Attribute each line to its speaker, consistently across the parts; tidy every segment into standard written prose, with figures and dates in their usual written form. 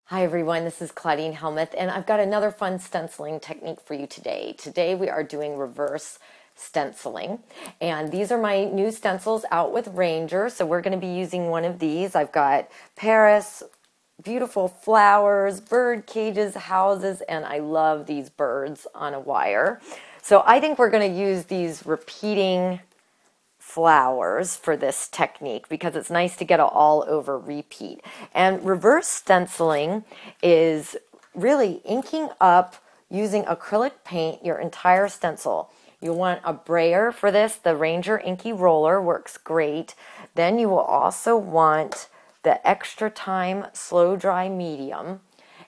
Speaker 1: Hi everyone, this is Claudine Hellmuth, and I've got another fun stenciling technique for you today. Today we are doing reverse stenciling, and these are my new stencils out with Ranger, so we're going to be using one of these. I've got Paris, beautiful flowers, bird cages, houses, and I love these birds on a wire. So I think we're going to use these repeating flowers for this technique because it's nice to get it all over repeat. And reverse stenciling is really inking up using acrylic paint your entire stencil. You want a brayer for this. The Ranger Inky Roller works great. Then you will also want the Extra Time Slow Dry Medium.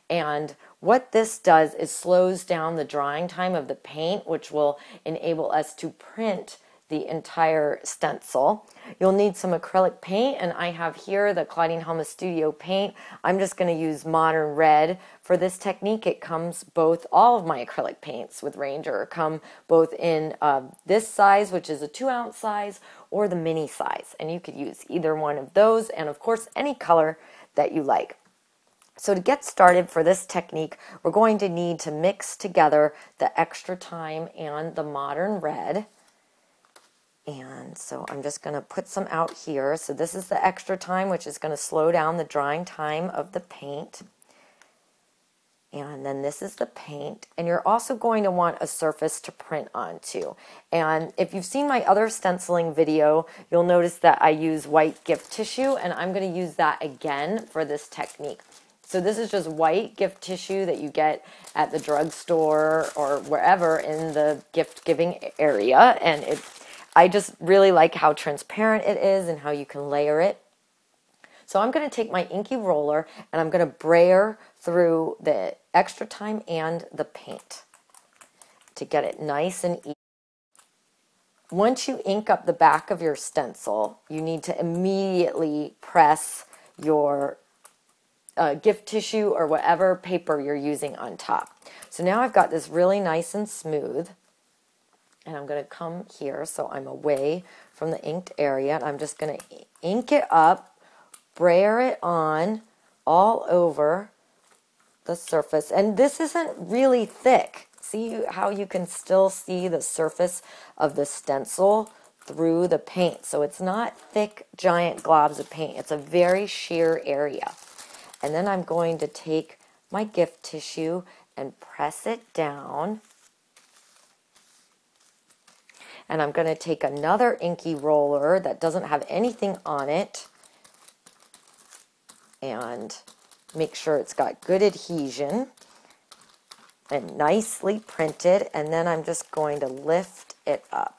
Speaker 1: And what this does is slows down the drying time of the paint, which will enable us to print the entire stencil. You'll need some acrylic paint, and I have here the Claudine Hellmuth Studio paint. I'm just going to use Modern Red for this technique. It comes all of my acrylic paints with Ranger come both in this size, which is a 2-ounce size, or the mini size, and you could use either one of those, and of course any color that you like. So to get started for this technique, we're going to need to mix together the Extra Time and the Modern Red. And so I'm just going to put some out here. So this is the Extra Time, which is going to slow down the drying time of the paint. And then this is the paint. And you're also going to want a surface to print onto. And if you've seen my other stenciling video, you'll notice that I use white gift tissue, and I'm going to use that again for this technique. So this is just white gift tissue that you get at the drugstore or wherever in the gift giving area. And I just really like how transparent it is and how you can layer it. So I'm going to take my inky roller and I'm going to brayer through the Extra Time and the paint to get it nice and easy. Once you ink up the back of your stencil, you need to immediately press your gift tissue or whatever paper you're using on top. So now I've got this really nice and smooth. And I'm going to come here so I'm away from the inked area. And I'm just going to ink it up, brayer it on all over the surface. And this isn't really thick. See how you can still see the surface of the stencil through the paint. So it's not thick, giant globs of paint. It's a very sheer area. And then I'm going to take my gift tissue and press it down. And I'm going to take another inky roller that doesn't have anything on it and make sure it's got good adhesion and nicely printed. And then I'm just going to lift it up.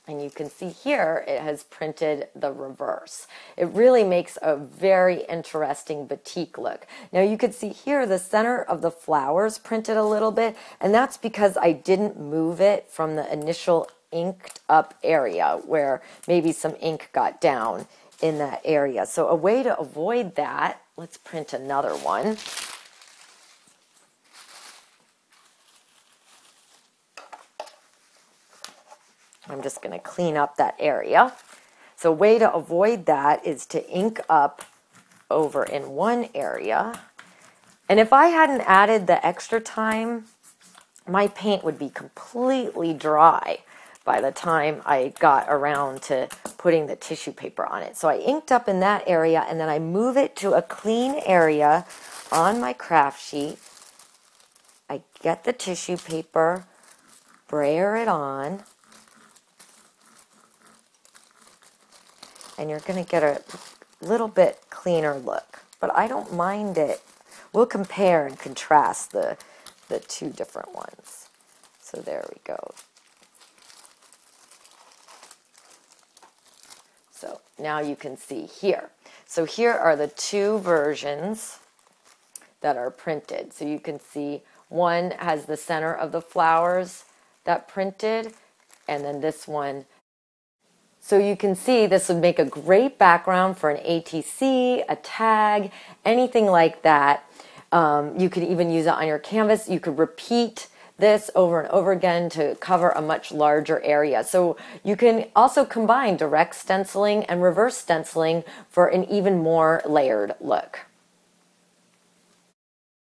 Speaker 1: And you can see here it has printed the reverse. It really makes a very interesting batik look. Now you can see here the center of the flowers printed a little bit, and that's because I didn't move it from the initial inked up area where maybe some ink got down in that area. So a way to avoid that, let's print another one. I'm just going to clean up that area. So a way to avoid that is to ink up over in one area. And if I hadn't added the Extra Time, my paint would be completely dry by the time I got around to putting the tissue paper on it. So I inked up in that area, and then I move it to a clean area on my craft sheet. I get the tissue paper, brayer it on, and you're going to get a little bit cleaner look. But I don't mind it. We'll compare and contrast the two different ones. So there we go. So now you can see here. So here are the two versions that are printed. So you can see one has the center of the flowers that printed, and then this one. So you can see this would make a great background for an ATC, a tag, anything like that. You could even use it on your canvas. You could repeat this over and over again to cover a much larger area. So you can also combine direct stenciling and reverse stenciling for an even more layered look.